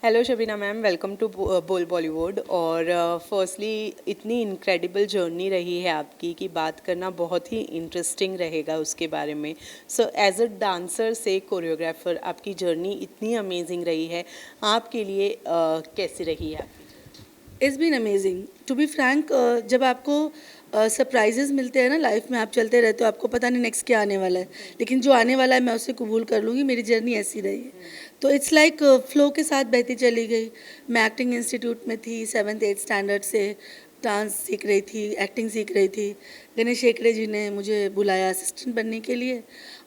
Hello Shabina ma'am, welcome to Bol Bollywood. और firstly इतनी incredible journey रही है आपकी कि बात करना बहुत ही इंटरेस्टिंग रहेगा उसके बारे में। सो एज अ डांसर से कोरियोग्राफर आपकी जर्नी इतनी अमेजिंग रही है, आपके लिए कैसी रही है? It's been amazing to be frank. जब आपको सरप्राइजेस मिलते हैं ना लाइफ में, आप चलते रहते हो, आपको पता नहीं नेक्स्ट क्या आने वाला है, लेकिन जो आने वाला है मैं उसे कबूल कर लूँगी। मेरी जर्नी ऐसी रही है, तो इट्स लाइक फ्लो के साथ बहती चली गई। मैं एक्टिंग इंस्टीट्यूट में थी, 7th 8th स्टैंडर्ड से डांस सीख रही थी, एक्टिंग सीख रही थी। गणेश हेगड़े जी ने मुझे बुलाया असिस्टेंट बनने के लिए।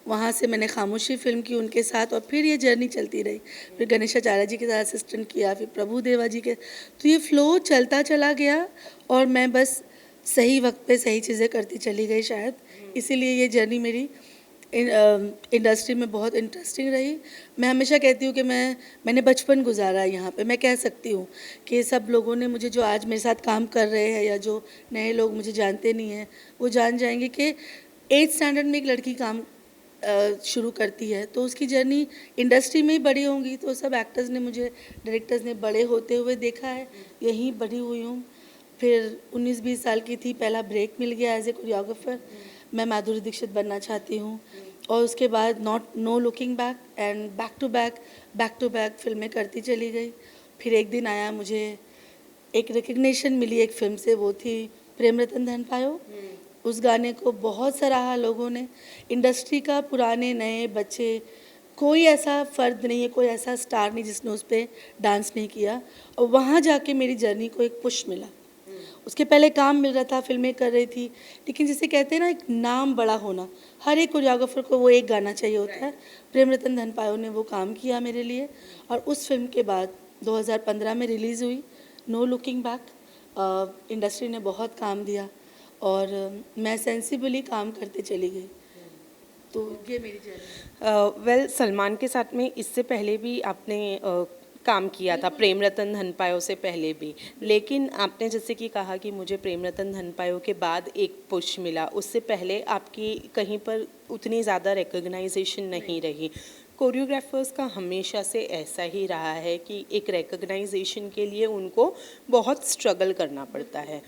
वहाँ से मैंने खामोशी फिल्म की उनके साथ, और फिर ये जर्नी चलती रही। फिर गणेशाचार्य जी के साथ असिस्टेंट किया, फिर प्रभु देवा जी के। तो ये फ्लो चलता चला गया और मैं बस सही वक्त पे सही चीज़ें करती चली गई शायद। इसीलिए ये जर्नी मेरी इंडस्ट्री में बहुत इंटरेस्टिंग रही। मैं हमेशा कहती हूँ कि मैंने बचपन गुजारा है यहाँ पे। मैं कह सकती हूँ कि सब लोगों ने मुझे, जो आज मेरे साथ काम कर रहे हैं या जो नए लोग मुझे जानते नहीं हैं, वो जान जाएंगे कि 8th स्टैंडर्ड में एक लड़की काम शुरू करती है तो उसकी जर्नी इंडस्ट्री में ही बड़ी होंगी। तो सब एक्टर्स ने मुझे, डायरेक्टर्स ने बड़े होते हुए देखा है, यहीं बड़ी हुई हूँ। फिर 19-20 साल की थी, पहला ब्रेक मिल गया एज ए कोरियोग्राफर। मैं माधुरी दीक्षित बनना चाहती हूँ, और उसके बाद no looking back and back to back फिल्में करती चली गई। फिर एक दिन आया, मुझे एक रिकग्निशन मिली एक फिल्म से, वो थी प्रेम रतन धन पायो। उस गाने को बहुत सराहा लोगों ने। इंडस्ट्री का पुराने नए बच्चे, कोई ऐसा फ़र्द नहीं है, कोई ऐसा स्टार नहीं जिसने उस पर डांस नहीं किया। और वहाँ जाके मेरी जर्नी को एक पुश मिला। उसके पहले काम मिल रहा था, फिल्में कर रही थी, लेकिन जिसे कहते हैं ना एक नाम बड़ा होना, हर एक कोरियोग्राफर को वो एक गाना चाहिए होता है। प्रेम रतन धन पायो ने वो काम किया मेरे लिए, और उस फिल्म के बाद 2015 में रिलीज़ हुई नो लुकिंग बैक। इंडस्ट्री ने बहुत काम दिया और मैं सेंसिबली काम करते चली गई। तो ये मेरी जर्नी। वेल, सलमान के साथ में इससे पहले भी आपने काम किया था, प्रेम रतन धन पायो से पहले भी। लेकिन आपने जैसे कि कहा कि मुझे प्रेम रतन धन पायो के बाद एक पुश मिला, उससे पहले आपकी कहीं पर उतनी ज़्यादा रिकग्नाइजेशन नहीं रही। कोरियोग्राफर्स का हमेशा से ऐसा ही रहा है कि एक रिकग्नाइजेशन के लिए उनको बहुत स्ट्रगल करना पड़ता है।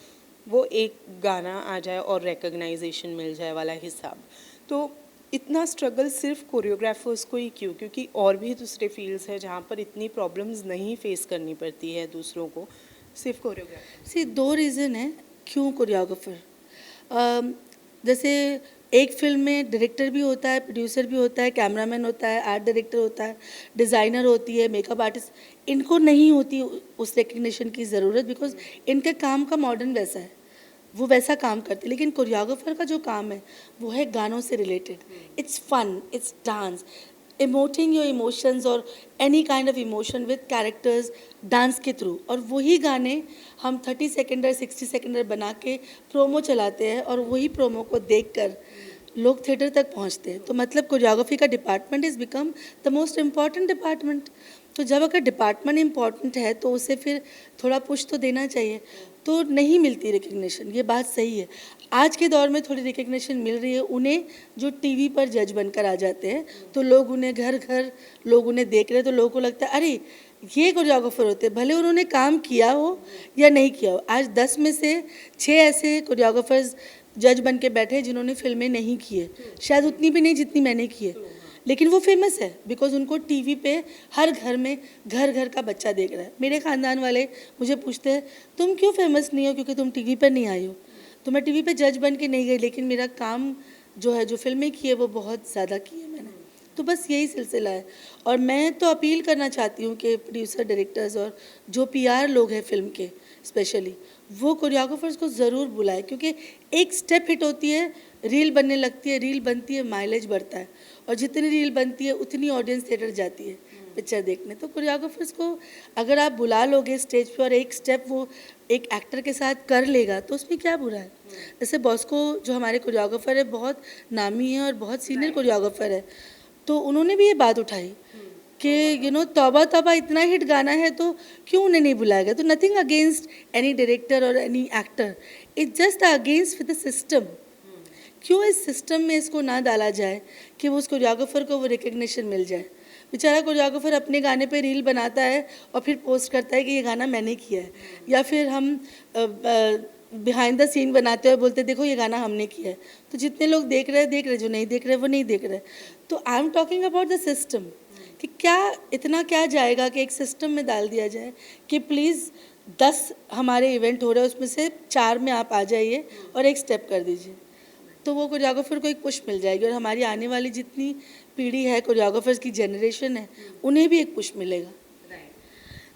वो एक गाना आ जाए और रिकग्नाइजेशन मिल जाए वाला हिसाब। तो इतना स्ट्रगल सिर्फ कोरियोग्राफर्स को ही क्यों? क्योंकि और भी दूसरे फील्ड्स हैं जहाँ पर इतनी प्रॉब्लम्स नहीं फेस करनी पड़ती है दूसरों को, सिर्फ कोरियोग्राफर। सी 2 रीज़न है क्यों कोरियोग्राफर। जैसे एक फिल्म में डायरेक्टर भी होता है, प्रोड्यूसर भी होता है, कैमरामैन होता है, आर्ट डायरेक्टर होता है, डिज़ाइनर होती है, मेकअप आर्टिस्ट। इनको नहीं होती उस रिकग्निशन की ज़रूरत, बिकॉज इनके काम का मॉडर्न वैसा है, वो वैसा काम करते हैं। लेकिन कोरियोग्राफर का जो काम है वो है गानों से related. It's fun, it's dance, emoting your emotions और any kind of emotion with characters dance के थ्रू। और वही गाने हम 30 सेकेंडर 60 सेकेंडर बना के प्रोमो चलाते हैं, और वही प्रोमो को देखकर लोग थिएटर तक पहुंचते हैं। तो मतलब कोरियोग्राफी का department is become the most important department. तो जब अगर डिपार्टमेंट इम्पॉर्टेंट है तो उसे फिर थोड़ा पुश तो देना चाहिए। तो नहीं मिलती रिकग्निशन, ये बात सही है। आज के दौर में थोड़ी रिकग्निशन मिल रही है उन्हें जो टीवी पर जज बनकर आ जाते हैं। तो लोग उन्हें घर घर लोग उन्हें देख रहे हैं, तो लोगों को लगता है अरे ये कोरियोग्राफर होते हैं, भले उन्होंने काम किया हो या नहीं किया हो। आज 10 में से 6 ऐसे कोरियोग्राफर्स जज बन के बैठे हैं जिन्होंने फिल्में नहीं की है, शायद उतनी भी नहीं जितनी मैंने की है, लेकिन वो फेमस है बिकॉज उनको टीवी पे हर घर में घर घर का बच्चा देख रहा है। मेरे ख़ानदान वाले मुझे पूछते हैं तुम क्यों फेमस नहीं हो? क्योंकि तुम टीवी पर नहीं आई हो। तो मैं टीवी पे जज बन के नहीं गई, लेकिन मेरा काम जो है, जो फिल्में की है, वो बहुत ज़्यादा की है मैंने। तो बस यही सिलसिला है। और मैं तो अपील करना चाहती हूँ कि प्रोड्यूसर, डायरेक्टर्स और जो पीआर लोग हैं फिल्म के स्पेशली, वो कोरियोग्राफर्स को ज़रूर बुलाए, क्योंकि एक स्टेप हिट होती है, रील बनने लगती है, रील बनती है, माइलेज बढ़ता है, और जितनी रील बनती है उतनी ऑडियंस थिएटर जाती है पिक्चर देखने। तो कोरियोग्राफर्स को अगर आप बुला लोगे स्टेज पे और एक स्टेप वो एक एक्टर के साथ कर लेगा तो उसमें क्या बुरा है। जैसे बॉस्को जो हमारे कोरियोग्राफर है, बहुत नामी है और बहुत सीनियर कोरियोग्राफर है, तो उन्होंने भी ये बात उठाई कि तौबा तौबा इतना हिट गाना है तो क्यों उन्हें नहीं बुलाया गया। तो नथिंग अगेंस्ट एनी डायरेक्टर और any actor, it's just against with the system. क्यों इस सिस्टम में इसको ना डाला जाए कि वो उस कोरियोग्राफर को वो रिकग्निशन मिल जाए। बेचारा कोरियोग्राफर अपने गाने पे रील बनाता है और फिर पोस्ट करता है कि ये गाना मैंने किया है, या फिर हम बिहाइंड द सीन बनाते हैं और बोलते हैं देखो ये गाना हमने किया है। तो जितने लोग देख रहे हैं, जो नहीं देख रहे वो नहीं देख रहे। तो I am talking about the system कि क्या इतना क्या जाएगा कि एक सिस्टम में डाल दिया जाए कि प्लीज़ 10 हमारे इवेंट हो रहे हैं उसमें से 4 में आप आ जाइए और एक स्टेप कर दीजिए, तो वो कोरियोग्राफर को एक पुश मिल जाएगी और हमारी आने वाली जितनी पीढ़ी है, कोरियोग्राफर्स की जनरेशन है, उन्हें भी एक पुश मिलेगा।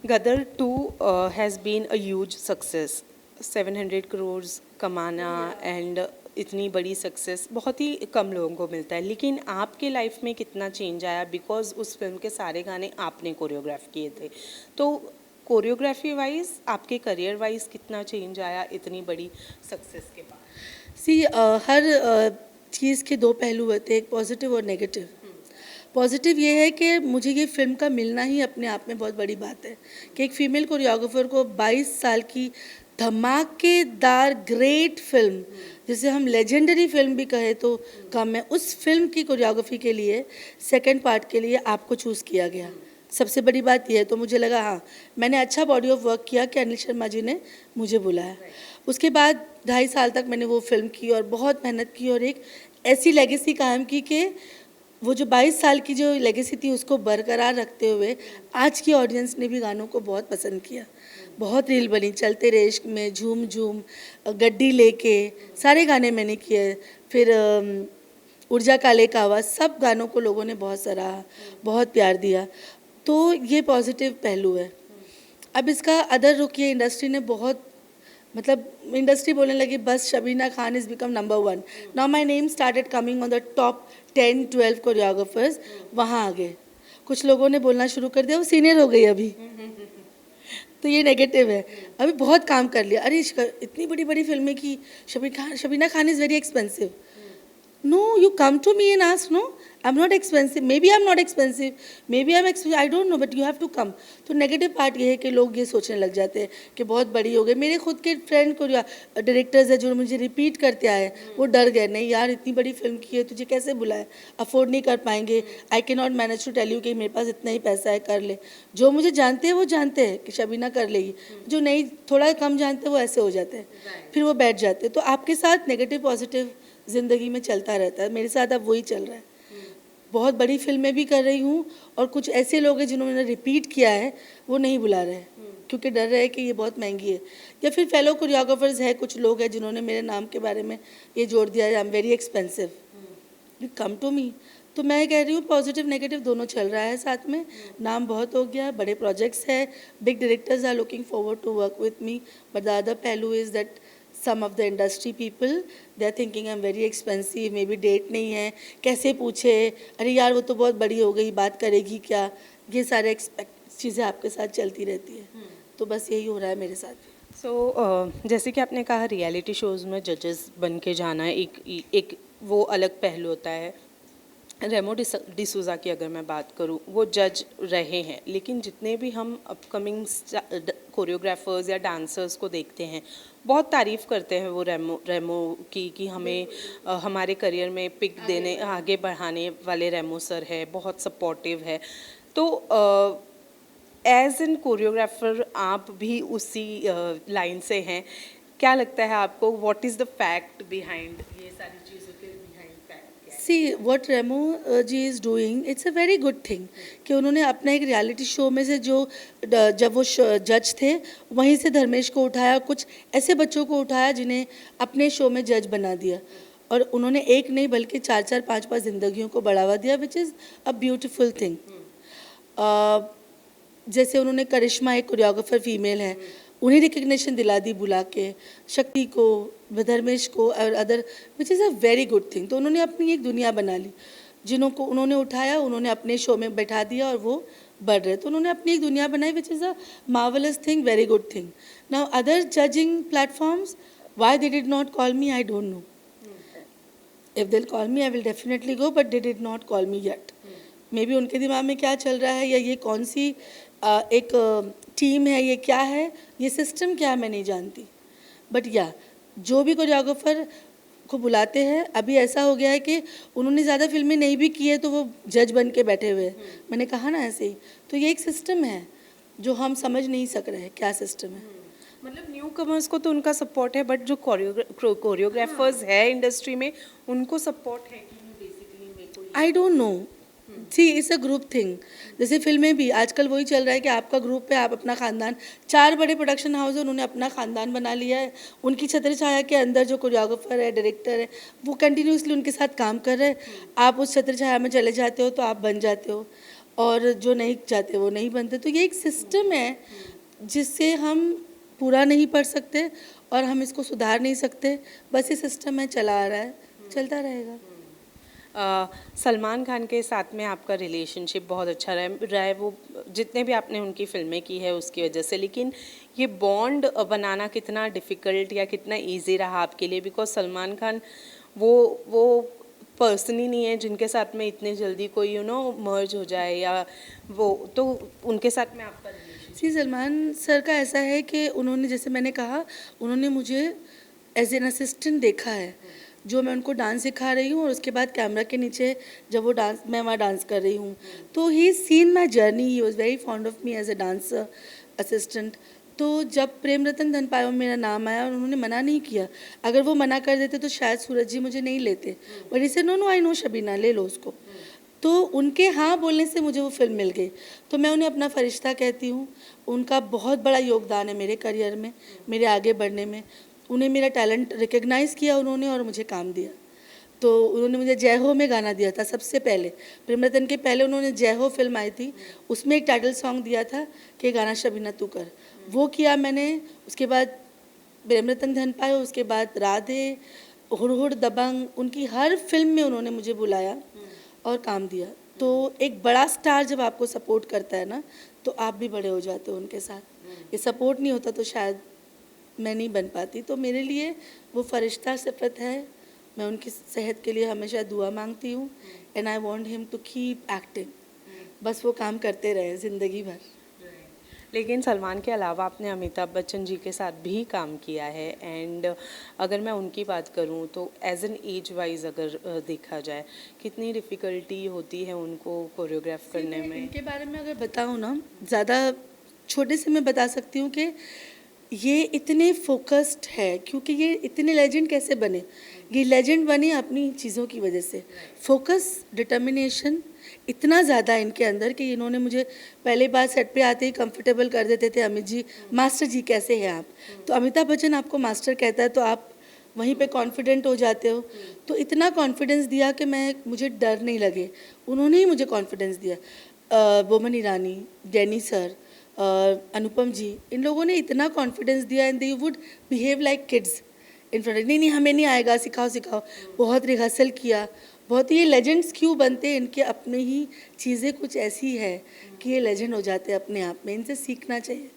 Gadar 2 has been a huge success, 700 crore कमाना एंड इतनी बड़ी सक्सेस बहुत ही कम लोगों को मिलता है। लेकिन आपके लाइफ में कितना चेंज आया बिकॉज उस फिल्म के सारे गाने आपने कोरियोग्राफ किए थे। तो कोरियोग्राफी वाइज आपके करियर वाइज कितना चेंज आया इतनी बड़ी सक्सेस के बाद? हर चीज़ के 2 पहलू होते हैं, एक पॉजिटिव और नेगेटिव। पॉजिटिव ये है कि मुझे ये फिल्म का मिलना ही अपने आप में बहुत बड़ी बात है कि एक फ़ीमेल कोरियोग्राफर को 22 साल की धमाकेदार ग्रेट फिल्म, जिसे हम लेजेंडरी फिल्म भी कहें तो कम है, उस फिल्म की कोरियोग्राफी के लिए सेकंड पार्ट के लिए आपको चूज़ किया गया। सबसे बड़ी बात यह है। तो मुझे लगा हाँ, मैंने अच्छा बॉडी ऑफ वर्क किया कि अनिल शर्मा जी ने मुझे बुलाया। उसके बाद 2.5 साल तक मैंने वो फिल्म की और बहुत मेहनत की और एक ऐसी लेगेसी कायम की कि वो जो 22 साल की जो लेगेसी थी उसको बरकरार रखते हुए आज की ऑडियंस ने भी गानों को बहुत पसंद किया। बहुत रील बनी, चलते रे इश्क में, झूम झूम, गड्डी लेके, सारे गाने मैंने किए। फिर ऊर्जा काले कावा, सब गानों को लोगों ने बहुत सराहा, बहुत प्यार दिया। तो ये पॉजिटिव पहलू है। अब इसका अदर रुख ये इंडस्ट्री ने बहुत, मतलब इंडस्ट्री बोलने लगी बस Shabina Khan is become number 1। Now my name started coming on the top 10-12 choreographers. वहाँ आ गए, कुछ लोगों ने बोलना शुरू कर दिया वो सीनियर हो गई अभी। तो ये नेगेटिव है। अभी बहुत काम कर लिया, अरे इतनी बड़ी बड़ी फिल्में की, Shabina Khan is very expensive. No, you come to me and ask, no, I'm not expensive. Maybe I'm not expensive. Maybe I'm expensive. I don't know, but you have to come. तो नेगेटिव पार्ट ये है कि लोग ये सोचने लग जाते हैं कि बहुत बड़ी हो गई। मेरे खुद के फ्रेंड को डायरेक्टर्स है जो मुझे रिपीट करते आए, वो डर गए, नहीं यार इतनी बड़ी फिल्म की है, तुझे कैसे बुलाए, अफोर्ड नहीं कर पाएंगे। I can not manage to tell you कि मेरे पास इतना ही पैसा है, कर ले। जो मुझे जानते हैं वो जानते हैं कि शबीना कर लेगी, जो नहीं थोड़ा कम जानते हैं वो ऐसे हो जाते हैं, फिर वो बैठ जाते हैं। तो आपके साथ नेगेटिव पॉजिटिव ज़िंदगी में चलता रहता है। मेरे साथ अब वही चल रहा है। बहुत बड़ी फिल्में भी कर रही हूँ और कुछ ऐसे लोग हैं जिन्होंने रिपीट किया है वो नहीं बुला रहे क्योंकि डर रहे हैं कि ये बहुत महंगी है। या फिर फेलो कोरियोग्राफर्स है, कुछ लोग हैं जिन्होंने मेरे नाम के बारे में ये जोड़ दिया है, I am very expensive, you come to me. तो मैं कह रही हूँ पॉजिटिव नेगेटिव दोनों चल रहा है साथ में। नाम बहुत हो गया, बड़े प्रोजेक्ट्स है, big directors are looking forward to work with me, but the other पहलू is that some of the industry people they are thinking I'm very expensive, maybe date नहीं है, कैसे पूछे, अरे यार वो तो बहुत बड़ी हो गई, बात करेगी क्या, ये सारे एक्सपेक्ट चीज़ें आपके साथ चलती रहती है। तो बस यही हो रहा है मेरे साथ। सो जैसे कि आपने कहा रियलिटी शोज़ में जजेस बन के जाना एक वो अलग पहलू होता है। रेमो डिसूज़ा की अगर मैं बात करूं, वो जज रहे हैं, लेकिन जितने भी हम अपकमिंग कोरियोग्राफर्स या डांसर्स को देखते हैं बहुत तारीफ़ करते हैं वो रेमो की कि हमें हमारे करियर में पिक देने आगे बढ़ाने वाले रेमो सर है, बहुत सपोर्टिव है। तो एज एन कोरियोग्राफर आप भी उसी लाइन से हैं, क्या लगता है आपको, what is the fact behind ये सारी चीज़ों के behind fact? See what Remo ji is doing, it's a very good thing कि उन्होंने अपना एक रियलिटी शो में से जो जब वो जज थे वहीं से धर्मेश को उठाया, कुछ ऐसे बच्चों को उठाया जिन्हें अपने शो में जज बना दिया और उन्होंने एक नहीं बल्कि 4-4, 5-5 जिंदगियों को बढ़ावा दिया, which is a beautiful thing. जैसे उन्होंने करिश्मा, एक कोरियोग्राफर फीमेल है, उन्हें रिकग्निशन दिला दी बुला के, शक्ति को, धर्मेश को और other, which is a very good thing. तो उन्होंने अपनी एक दुनिया बना ली, जिन्हों को उन्होंने उठाया, उन्होंने अपने शो में बैठा दिया और वो बढ़ रहे। तो उन्होंने अपनी एक दुनिया बनाई, which is a marvellous thing, very good thing. Now other judging platforms, why they did not call me, I don't no. If they call me I will definitely go, but they did not call me yet. May be उनके दिमाग में क्या चल रहा है या ये कौन सी एक टीम है, ये क्या है, ये सिस्टम क्या है, मैं नहीं जानती। बट या जो भी कोरियोग्राफर आपको बुलाते हैं। अभी ऐसा हो गया है कि उन्होंने ज़्यादा फिल्में नहीं भी की है तो वो जज बन के बैठे हुए हैं। मैंने कहा ना ऐसे ही, तो ये एक सिस्टम है जो हम समझ नहीं सक रहे हैं क्या सिस्टम है। मतलब न्यू कमर्स को तो उनका सपोर्ट है, बट जो कोरियोग्राफर्स है इंडस्ट्री में उनको सपोर्ट है कि नहीं, बेसिकली मेरे को आई don't no, see it's a group thing. जैसे फिल्में भी आजकल वही चल रहा है कि आपका ग्रुप है, आप अपना खानदान, 4 बड़े प्रोडक्शन हाउस है, उन्होंने अपना खानदान बना लिया है। उनकी छत्र छाया के अंदर जो कोरियोग्राफर है, डायरेक्टर है, वो कंटिन्यूसली उनके साथ काम कर रहे हैं। आप उस छत्र छाया में चले जाते हो तो आप बन जाते हो, और जो नहीं चाहते वो नहीं बनते। तो ये एक सिस्टम है जिससे हम पूरा नहीं पढ़ सकते और हम इसको सुधार नहीं सकते। बस ये सिस्टम है, चला आ रहा है, चलता रहेगा। सलमान खान के साथ में आपका रिलेशनशिप बहुत अच्छा रहा है, वो जितने भी आपने उनकी फिल्में की है उसकी वजह से, लेकिन ये बॉन्ड बनाना कितना डिफ़िकल्ट या कितना इजी रहा आपके लिए? बिकॉज सलमान खान वो पर्सन ही नहीं है जिनके साथ में इतने जल्दी कोई मर्ज हो जाए, या वो तो उनके साथ में आपका सी सलमान सर का ऐसा है कि उन्होंने, जैसे मैंने कहा, उन्होंने मुझे एज एन असिस्टेंट देखा है, जो मैं उनको डांस सिखा रही हूँ और उसके बाद कैमरा के नीचे जब वो डांस, मैं वहाँ डांस कर रही हूँ, तो he seen my journey, he was very fond of me as a dancer assistant. तो जब प्रेम रतन धन पायो में मेरा नाम आया और उन्होंने मना नहीं किया, अगर वो मना कर देते तो शायद सूरज जी मुझे नहीं लेते, बट इसे no no I know Shabina, ले लो उसको। तो उनके हाँ बोलने से मुझे वो फिल्म मिल गई, तो मैं उन्हें अपना फरिश्ता कहती हूँ। उनका बहुत बड़ा योगदान है मेरे करियर में, मेरे आगे बढ़ने में। उन्हें मेरा टैलेंट रिकग्नाइज़ किया उन्होंने और मुझे काम दिया। तो उन्होंने मुझे जय हो में गाना दिया था सबसे पहले, प्रेम रतन के पहले उन्होंने जय हो फिल्म आई थी, उसमें एक टाइटल सॉन्ग दिया था कि गाना शबीना तू कर, वो किया मैंने। उसके बाद प्रेम रतन धन पायो, उसके बाद राधे, हुड़ दबंग, उनकी हर फिल्म में उन्होंने मुझे बुलाया और काम दिया। तो एक बड़ा स्टार जब आपको सपोर्ट करता है ना, तो आप भी बड़े हो जाते हो उनके साथ। ये सपोर्ट नहीं होता तो शायद मैं नहीं बन पाती। तो मेरे लिए वो फरिश्ता सिफत है। मैं उनकी सेहत के लिए हमेशा दुआ मांगती हूँ, and I want him to keep acting. बस वो काम करते रहे ज़िंदगी भर। लेकिन सलमान के अलावा आपने अमिताभ बच्चन जी के साथ भी काम किया है, एंड अगर मैं उनकी बात करूं तो एज एन एज वाइज अगर देखा जाए, कितनी डिफ़िकल्टी होती है उनको कोरियोग्राफ करने में? इनके बारे में अगर बताऊँ ना, ज़्यादा छोटे से मैं बता सकती हूँ कि ये इतने फोकस्ड है, क्योंकि ये इतने लेजेंड कैसे बने? ये लेजेंड बने अपनी चीज़ों की वजह से। फोकस, डिटर्मिनेशन इतना ज़्यादा इनके अंदर कि इन्होंने मुझे पहले बार सेट पे आते ही कंफर्टेबल कर देते थे। अमित जी, मास्टर जी कैसे हैं आप? तो अमिताभ बच्चन आपको मास्टर कहता है तो आप वहीं पे कॉन्फिडेंट हो जाते हो। तो इतना कॉन्फिडेंस दिया कि मुझे डर नहीं लगे। उन्होंने ही मुझे कॉन्फिडेंस दिया। बोमन ईरानी, डैनी सर, अनुपम जी, इन लोगों ने इतना कॉन्फिडेंस दिया, and they would behave like kids in front. नहीं हमें नहीं आएगा, सिखाओ सिखाओ। बहुत रिहर्सल किया, बहुत। ये लेजेंड्स क्यों बनते हैं? इनके अपने ही चीज़ें कुछ ऐसी है कि ये लेजेंड हो जाते हैं अपने आप में। इनसे सीखना चाहिए।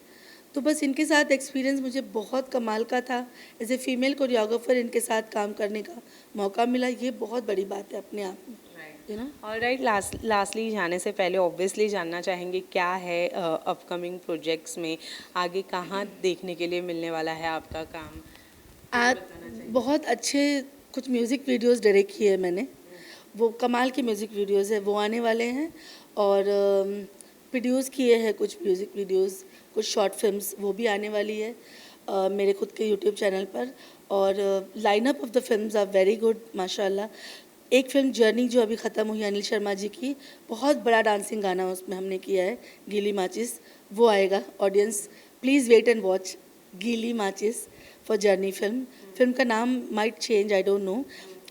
तो बस इनके साथ एक्सपीरियंस मुझे बहुत कमाल का था। एज ए फीमेल कोरियोग्राफर इनके साथ काम करने का मौका मिला, ये बहुत बड़ी बात है अपने आप में, यू नो। ऑलराइट, लास्टली जाने से पहले ऑब्वियसली जानना चाहेंगे क्या है अपकमिंग प्रोजेक्ट्स में, आगे कहाँ देखने के लिए मिलने वाला है आपका काम? आज बहुत अच्छे कुछ म्यूज़िक वीडियोस डायरेक्ट किए हैं मैंने, वो कमाल के म्यूज़िक वीडियोस है, वो आने वाले हैं। और प्रोड्यूस किए हैं कुछ म्यूज़िक वीडियोस, कुछ शॉर्ट फिल्म्स, वो भी आने वाली है मेरे खुद के यूट्यूब चैनल पर। और lineup of the films are very good माशाल्लाह। एक फिल्म जर्नी जो अभी ख़त्म हुई अनिल शर्मा जी की, बहुत बड़ा डांसिंग गाना उसमें हमने किया है, गीली माचिस, वो आएगा। Audience please wait and watch Geeli Machis for journey फिल्म का नाम might change, I don't know.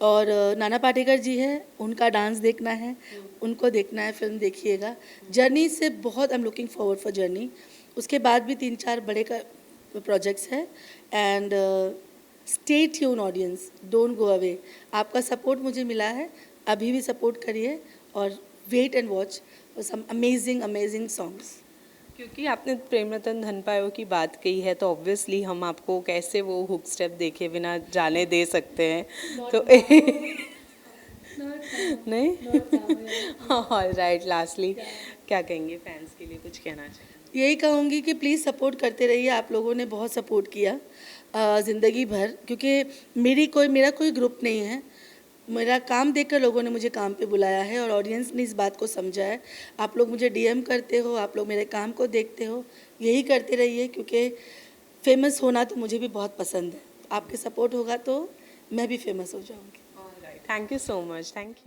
और नाना पाटेकर जी है, उनका डांस देखना है, उनको देखना है, फिल्म देखिएगा। जर्नी से बहुत I am looking forward for journey. उसके बाद भी 3-4 बड़े का प्रोजेक्ट्स है। And stay tune audience, don't go away. आपका सपोर्ट मुझे मिला है, अभी भी सपोर्ट करिए और wait and watch for some amazing songs. क्योंकि आपने प्रेम रतन धन पायो की बात कही है, तो ऑब्वियसली हम आपको कैसे वो हुक स्टेप देखे बिना जाने दे सकते हैं? तो नहीं। ऑलराइट, लास्टली क्या कहेंगे फैंस के लिए, कुछ कहना चाहिए? यही कहूँगी कि प्लीज़ सपोर्ट करते रहिए। आप लोगों ने बहुत सपोर्ट किया ज़िंदगी भर, क्योंकि मेरा कोई ग्रुप नहीं है। मेरा काम देखकर लोगों ने मुझे काम पे बुलाया है और ऑडियंस ने इस बात को समझा है। आप लोग मुझे डीएम करते हो, आप लोग मेरे काम को देखते हो, यही करते रहिए, क्योंकि फेमस होना तो मुझे भी बहुत पसंद है। आपके सपोर्ट होगा तो मैं भी फेमस हो जाऊँगी। Thank you so much, thank you.